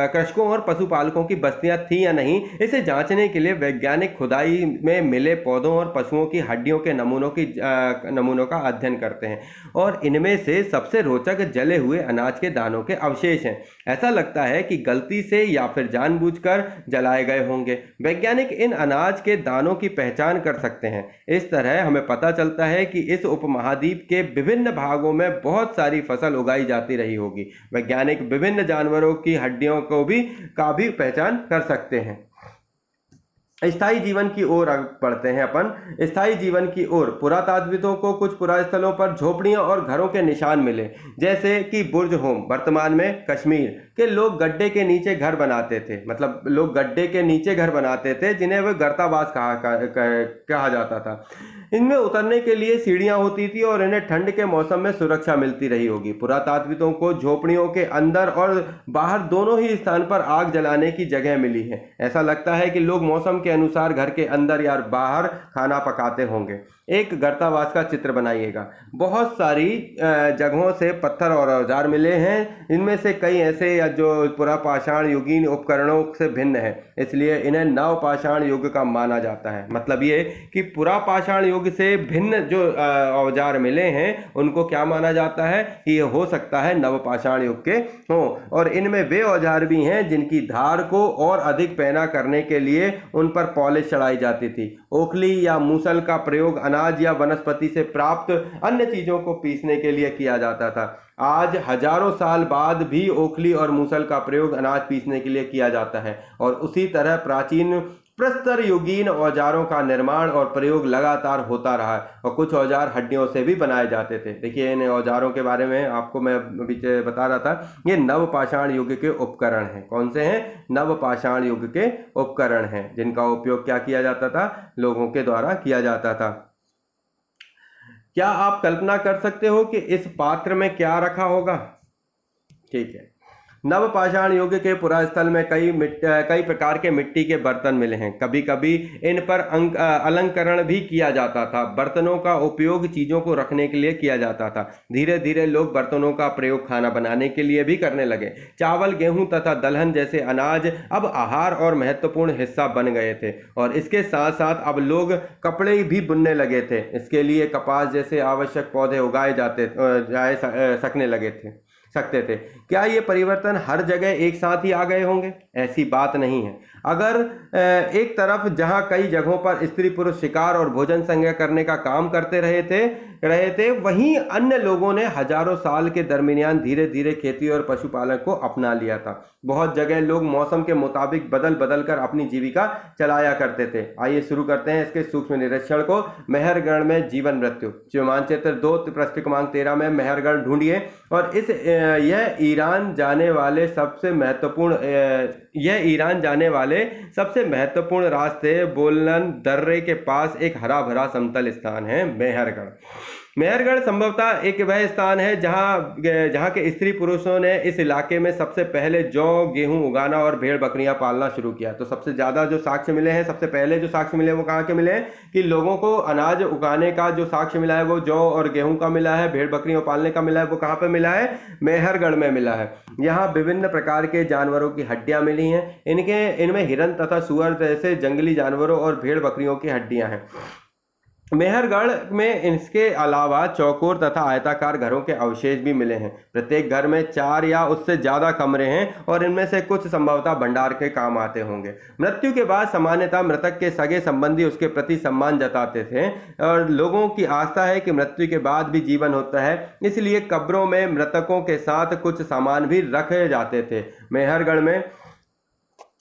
कृषकों और पशुपालकों की बस्तियां थी या नहीं, इसे जांचने के लिए वैज्ञानिक खुदाई में मिले पौधों और पशुओं की हड्डियों के नमूनों का अध्ययन करते हैं और इनमें से सबसे रोचक जले हुए अनाज के दानों के अवशेष हैं। ऐसा लगता है कि गलती से या फिर जानबूझकर जलाए गए होंगे। वैज्ञानिक इन अनाज के दानों की पहचान कर सकते हैं। इस तरह हमें पता चलता है कि इस उपमहाद्वीप के विभिन्न भागों में बहुत सारी फसल उगाई जाती रही होगी। वैज्ञानिक विभिन्न जानवरों की हड्डियों को भी पहचान कर सकते हैं। स्थायी जीवन की ओर बढ़ते हैं अपन। स्थायी जीवन की ओर पुरातात्विकों को कुछ पुरास्थलों पर झोपड़ियां और घरों के निशान मिले, जैसे कि बुर्ज होम। वर्तमान में कश्मीर के लोग गड्ढे के नीचे घर बनाते थे, मतलब लोग गड्ढे के नीचे घर बनाते थे जिन्हें वह गर्तावास कहा जाता था। इनमें उतरने के लिए सीढ़ियां होती थी और इन्हें ठंड के मौसम में सुरक्षा मिलती रही होगी। पुरातात्विकों को झोपड़ियों के अंदर और बाहर दोनों ही स्थान पर आग जलाने की जगह मिली है। ऐसा लगता है कि लोग मौसम के अनुसार घर के अंदर या बाहर खाना पकाते होंगे। एक गर्तावास का चित्र बनाइएगा। बहुत सारी जगहों से पत्थर और औजार मिले हैं। इनमें से कई ऐसे जो पुरापाषाण युगीन उपकरणों से भिन्न है, इसलिए इन्हें नवपाषाण युग का माना जाता है। मतलब ये कि पुरापाषाण युग से भिन्न जो औजार मिले हैं उनको क्या माना जाता है कि ये हो सकता है नवपाषाण युग के हों। और इनमें वे औजार भी हैं जिनकी धार को और अधिक पैना करने के लिए उन पर पॉलिश चढ़ाई जाती थी। ओखली या मूसल का प्रयोग अनाज या वनस्पति से प्राप्त अन्य चीजों को पीसने के लिए किया जाता था। आज हजारों साल बाद भी ओखली और मूसल का प्रयोग अनाज पीसने के लिए किया जाता है और उसी तरह प्राचीन प्रस्तर युगीन औजारों का निर्माण और प्रयोग लगातार होता रहा है और कुछ औजार हड्डियों से भी बनाए जाते थे। देखिए इन औजारों के बारे में आपको मैं अभी बता रहा था, ये नवपाषाण युग के उपकरण हैं। कौन से हैं? नवपाषाण युग के उपकरण हैं जिनका उपयोग क्या किया जाता था? लोगों के द्वारा किया जाता था। क्या आप कल्पना कर सकते हो कि इस पात्र में क्या रखा होगा? ठीक है, नवपाषाण युग के पुरास्थल में कई प्रकार के मिट्टी के बर्तन मिले हैं। कभी कभी इन पर अलंकरण भी किया जाता था। बर्तनों का उपयोग चीजों को रखने के लिए किया जाता था। धीरे धीरे लोग बर्तनों का प्रयोग खाना बनाने के लिए भी करने लगे। चावल, गेहूं तथा दलहन जैसे अनाज अब आहार और महत्वपूर्ण हिस्सा बन गए थे और इसके साथ साथ अब लोग कपड़े भी बुनने लगे थे। इसके लिए कपास जैसे आवश्यक पौधे उगाए सकते थे। क्या ये परिवर्तन हर जगह एक साथ ही आ गए होंगे? ऐसी बात नहीं है। अगर एक तरफ जहां कई जगहों पर स्त्री पुरुष शिकार और भोजन संग्रह करने का काम करते रहे थे, वहीं अन्य लोगों ने हजारों साल के दरमियान धीरे धीरे खेती और पशुपालन को अपना लिया था। बहुत जगह लोग मौसम के मुताबिक बदल कर अपनी जीविका चलाया करते थे। आइए शुरू करते हैं इसके सूक्ष्म निरीक्षण को। मेहरगढ़ में जीवन मृत्यु। जो मानचित्र 2 प्रश्न क्रमांक 13 में मेहरगढ़ ढूंढिए और यह ईरान जाने वाले सबसे महत्वपूर्ण रास्ते बोलन दर्रे के पास एक हरा भरा समतल स्थान है मेहरगढ़। मेहरगढ़ संभवतः एक वह स्थान है जहां के स्त्री पुरुषों ने इस इलाके में सबसे पहले जौ, गेहूं उगाना और भेड़ बकरियां पालना शुरू किया। तो सबसे ज्यादा जो साक्ष्य मिले हैं, सबसे पहले जो साक्ष्य मिले वो कहाँ के मिले हैं कि लोगों को अनाज उगाने का जो साक्ष्य मिला है वो जौ और गेहूं का मिला है। भेड़ बकरियों पालने का मिला है, वो कहाँ पे मिला है? मेहरगढ़ में मिला है। यहाँ विभिन्न प्रकार के जानवरों की हड्डियां मिली हैं। इनमें हिरन तथा सुअर जैसे जंगली जानवरों और भेड़ बकरियों की हड्डियां हैं। मेहरगढ़ में इसके अलावा चौकोर तथा आयताकार घरों के अवशेष भी मिले हैं। प्रत्येक घर में 4 या उससे ज्यादा कमरे हैं और इनमें से कुछ संभवतः भंडार के काम आते होंगे। मृत्यु के बाद सामान्यतः मृतक के सगे संबंधी उसके प्रति सम्मान जताते थे और लोगों की आस्था है कि मृत्यु के बाद भी जीवन होता है, इसलिए कब्रों में मृतकों के साथ कुछ सामान भी रखे जाते थे। मेहरगढ़ में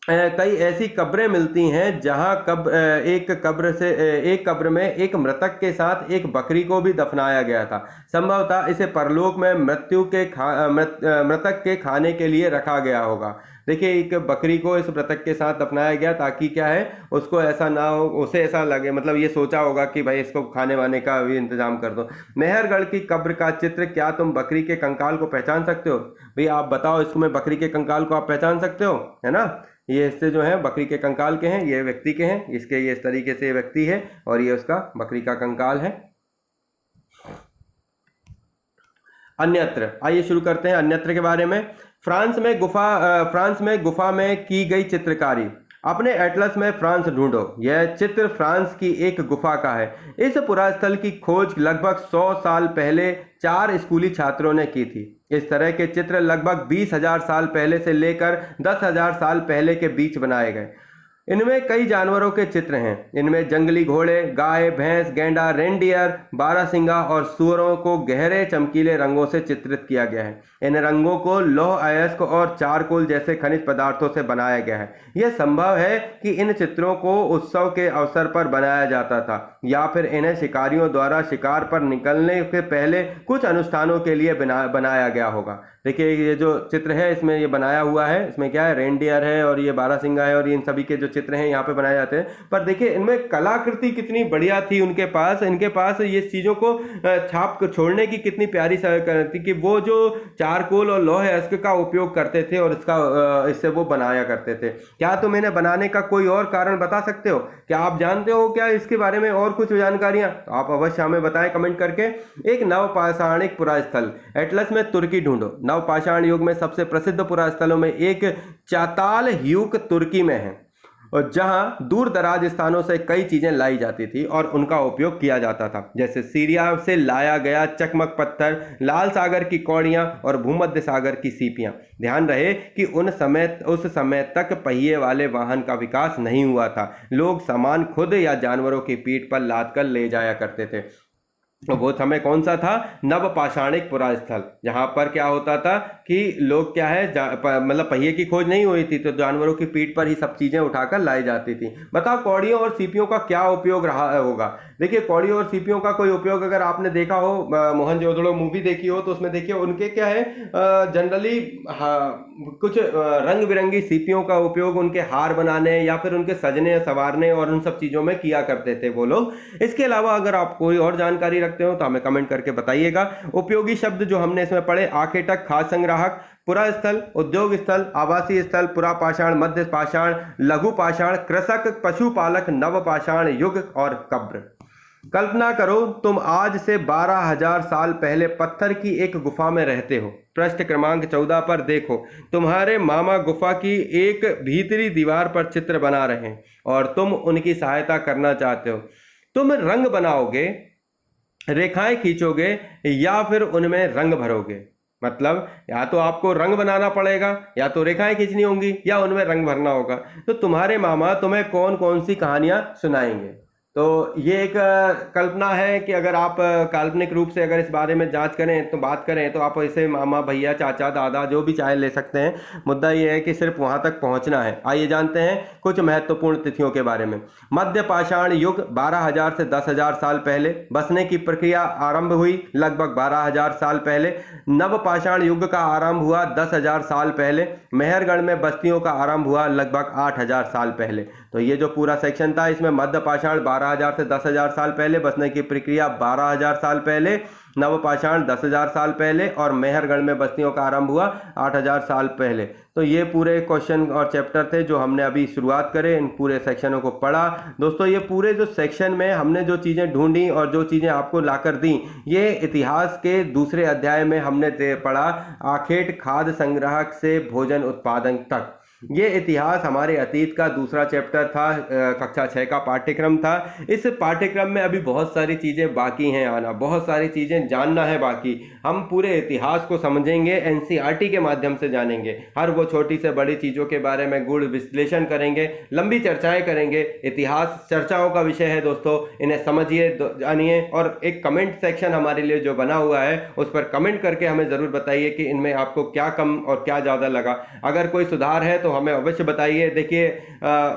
कई ऐसी कब्रें मिलती हैं जहां एक कब्र में एक मृतक के साथ एक बकरी को भी दफनाया गया था। संभवतः इसे परलोक में मृतक के खाने के लिए रखा गया होगा। देखिए, एक बकरी को इस मृतक के साथ दफनाया गया ताकि क्या है, उसको ऐसा ना हो, उसे ऐसा लगे, मतलब ये सोचा होगा कि भाई इसको खाने वाने का भी इंतजाम कर दो। मेहरगढ़ की कब्र का चित्र, क्या तुम बकरी के कंकाल को पहचान सकते हो? भाई आप बताओ, इसमें बकरी के कंकाल को आप पहचान सकते हो, है ना? ये इससे जो है बकरी के कंकाल के हैं, ये व्यक्ति के हैं, इसके ये इस तरीके से व्यक्ति है और ये उसका बकरी का कंकाल है। अन्यत्र, आइए शुरू करते हैं अन्यत्र के बारे में। फ्रांस में गुफा में की गई चित्रकारी। अपने एटलस में फ्रांस ढूंढो। यह चित्र फ्रांस की एक गुफा का है। इस पुरास्थल की खोज लगभग 100 साल पहले 4 स्कूली छात्रों ने की थी। इस तरह के चित्र लगभग 20,000 साल पहले से लेकर 10,000 साल पहले के बीच बनाए गए। इनमें कई जानवरों के चित्र हैं। इनमें जंगली घोड़े, गाय, भैंस, गैंडा, रेंडियर, बारहसिंगा और सूअरों को गहरे चमकीले रंगों से चित्रित किया गया है। इन रंगों को लौह अयस्क और चारकोल जैसे खनिज पदार्थों से बनाया गया है। यह संभव है कि इन चित्रों को उत्सव के अवसर पर बनाया जाता था या फिर इन्हें शिकारियों द्वारा शिकार पर निकलने के पहले कुछ अनुष्ठानों के लिए बनाया गया होगा। देखिए, ये जो चित्र है इसमें ये बनाया हुआ है, इसमें क्या है, रेंडियर है और ये बारहसिंगा है और इन सभी के जो चित्र हैं यहाँ पे बनाए जाते हैं। पर देखिए, इनमें कलाकृति कितनी बढ़िया थी उनके पास ये चीज़ों को छाप कर छोड़ने की कितनी प्यारी थी कि वो जो चारकोल और लौह अयस्क का उपयोग करते थे और इससे वो बनाया करते थे। क्या तुम इन्हें बनाने का कोई और कारण बता सकते हो? क्या आप जानते हो क्या इसके बारे में और कुछ जानकारियां? तो आप अवश्य हमें बताएं कमेंट करके। एक नवपाषाणिक पुरास्थल। एटलस में तुर्की ढूंढो। नवपाषाण युग में सबसे प्रसिद्ध पुरास्थलों में एक चाताल ह्यूक तुर्की में है और जहां दूर दराज स्थानों से कई चीजें लाई जाती थी और उनका उपयोग किया जाता था, जैसे सीरिया से लाया गया चकमक पत्थर, लाल सागर की कौड़ियां और भूमध्य सागर की सीपियां। ध्यान रहे कि उस समय तक पहिए वाले वाहन का विकास नहीं हुआ था। लोग सामान खुद या जानवरों की पीठ पर लाद कर ले जाया करते थे। तो वो समय कौन सा था? नवपाषाणिक पुरास्थल, जहां पर क्या होता था कि लोग क्या है, मतलब पहिए की खोज नहीं हुई थी तो जानवरों की पीठ पर ही सब चीजें उठाकर लाई जाती थी। बताओ, कौड़ियों और सीपियों का क्या उपयोग रहा होगा? देखिए, कौड़ियों और सीपियों का कोई उपयोग अगर आपने देखा हो, मोहनजोदड़ो मूवी देखी हो तो उसमें देखिए उनके क्या है, जनरली कुछ रंग बिरंगी सीपियों का उपयोग उनके हार बनाने या फिर उनके सजने संवारने और उन सब चीजों में किया करते थे वो लोग। इसके अलावा अगर आप कोई और जानकारी रखते हो तो हमें कमेंट करके बताइएगा। उपयोगी शब्द जो हमने इसमें पढ़े: आखेटक, खाद्य संग्राहक, पुरास्थल, उद्योग स्थल, आवासीय स्थल, पुरापाषाण, मध्य पाषाण, लघु पाषाण, कृषक, पशुपालक, नवपाषाण युग और कब्र। कल्पना करो, तुम आज से 12,000 साल पहले पत्थर की एक गुफा में रहते हो। पृष्ठ क्रमांक 14 पर देखो, तुम्हारे मामा गुफा की एक भीतरी दीवार पर चित्र बना रहे हैं और तुम उनकी सहायता करना चाहते हो। तुम रंग बनाओगे, रेखाएं खींचोगे या फिर उनमें रंग भरोगे? मतलब या तो आपको रंग बनाना पड़ेगा या तो रेखाएं खींचनी होंगी या उनमें रंग भरना होगा। तो तुम्हारे मामा तुम्हें कौन कौन सी कहानियां सुनाएंगे? तो ये एक कल्पना है कि अगर आप काल्पनिक रूप से अगर इस बारे में जांच करें तो बात करें तो आप इसे मामा, भैया, चाचा, दादा जो भी चाहे ले सकते हैं। मुद्दा ये है कि सिर्फ वहां तक पहुंचना है। आइए जानते हैं कुछ महत्वपूर्ण तिथियों के बारे में। मध्य पाषाण युग 12,000 से 10,000 साल पहले। बसने की प्रक्रिया आरंभ हुई लगभग 12,000 साल पहले। नव पाषाण युग का आरंभ हुआ 10,000 साल पहले। मेहरगढ़ में बस्तियों का आरंभ हुआ लगभग 8,000 साल पहले। तो ये जो पूरा सेक्शन था इसमें मध्य पाषाण 12,000 से 10,000 साल पहले, बसने की प्रक्रिया 12,000 साल पहले, नवपाषाण 10,000 साल पहले और मेहरगढ़ में बस्तियों का आरंभ हुआ 8,000 साल पहले। तो ये पूरे क्वेश्चन और चैप्टर थे जो हमने अभी शुरुआत करे, इन पूरे सेक्शनों को पढ़ा। दोस्तों, ये पूरे जो सेक्शन में हमने जो चीज़ें ढूंढी और जो चीज़ें आपको लाकर दी, ये इतिहास के दूसरे अध्याय में हमने पढ़ा, आखेट खाद्य संग्राहक से भोजन उत्पादन तक। ये इतिहास हमारे अतीत का दूसरा चैप्टर था, कक्षा 6 का पाठ्यक्रम था। इस पाठ्यक्रम में अभी बहुत सारी चीज़ें बाकी हैं आना, बहुत सारी चीज़ें जानना है बाकी। हम पूरे इतिहास को समझेंगे, एनसीईआरटी के माध्यम से जानेंगे, हर वो छोटी से बड़ी चीज़ों के बारे में गुण विश्लेषण करेंगे, लंबी चर्चाएं करेंगे। इतिहास चर्चाओं का विषय है दोस्तों, इन्हें समझिए, जानिए, और एक कमेंट सेक्शन हमारे लिए जो बना हुआ है उस पर कमेंट करके हमें ज़रूर बताइए कि इनमें आपको क्या कम और क्या ज़्यादा लगा। अगर कोई सुधार है तो हमें अवश्य बताइए। देखिए,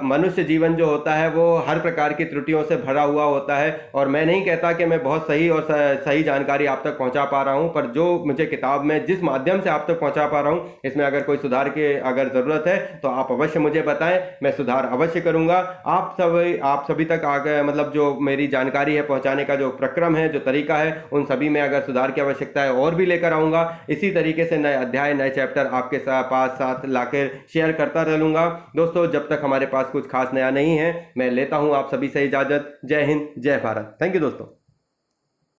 मनुष्य जीवन जो होता है वो हर प्रकार की त्रुटियों से भरा हुआ होता है, और मैं नहीं कहता कि मैं बहुत सही और सही जानकारी आप तक पहुंचा पा रहा हूं, पर जो मुझे किताब में जिस माध्यम से आप तक पहुंचा पा रहा हूं, इसमें अगर कोई सुधार की अगर ज़रूरत है तो आप अवश्य मुझे बताएं, मैं सुधार अवश्य करूंगा। आप सभी तक आगे मतलब जो मेरी जानकारी है पहुंचाने का जो प्रक्रम है, जो तरीका है, उन सभी में अगर सुधार की आवश्यकता है और भी लेकर आऊंगा। इसी तरीके से नए अध्याय, नए चैप्टर आपके साथ लाकर शेयर करता रहूंगा। दोस्तों, जब तक हमारे पास कुछ खास नया नहीं है, मैं लेता हूं आप सभी से इजाजत। जय हिंद, जय भारत। थैंक यू दोस्तों।